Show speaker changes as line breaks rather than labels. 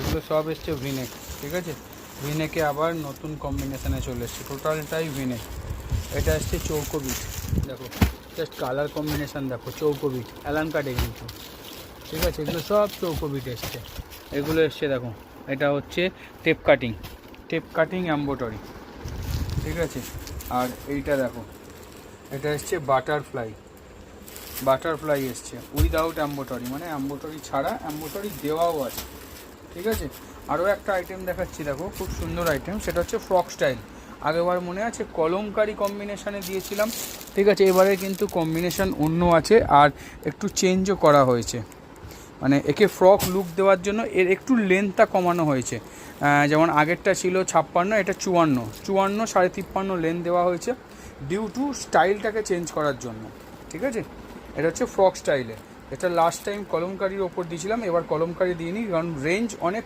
এগুলো সব এসছে ভিনেক, ঠিক আছে। ভিনেকে আবার নতুন কম্বিনেশানে চলে এসছে, টোটালটাই ভিনেক। এটা এসছে চৌকো বিট, দেখো জাস্ট কালার কম্বিনেশান দেখো, চৌকো বিট অ্যালান কাটে কিন্তু, ঠিক আছে। এগুলো সব চৌকো বিট এসছে। এগুলো এসছে দেখো, এটা হচ্ছে টেপ কাটিং এম্বোটারি, ঠিক আছে। আর এইটা দেখো, এটা এসছে বাটারফ্লাই এসছে উইদাউট অ্যাম্বোটারি, মানে অ্যাম্বোটারি ছাড়া, অ্যাম্বোটারি দেওয়াও আছে, ঠিক আছে। আরও একটা আইটেম দেখাচ্ছি দেখো, খুব সুন্দর আইটেম, সেটা হচ্ছে ফ্রক স্টাইল। আগেবার মনে আছে কলমকারি কম্বিনেশানে দিয়েছিলাম, ঠিক আছে। এবারে কিন্তু কম্বিনেশান অন্য আছে, আর একটু চেঞ্জও করা হয়েছে, মানে একে ফ্রক লুক দেওয়ার জন্য এর একটু লেন্থটা কমানো হয়েছে। যেমন আগেরটা ছিল 56, এটা 54, 53.5 লেন্থ দেওয়া হয়েছে, ডিউ টু স্টাইলটাকে চেঞ্জ করার জন্য, ঠিক আছে। এটা হচ্ছে ফ্রক স্টাইলে। এটা লাস্ট টাইম কলমকারির ওপর দিয়েছিলাম, এবার কলমকারি দিইনি, কারণ রেঞ্জ অনেক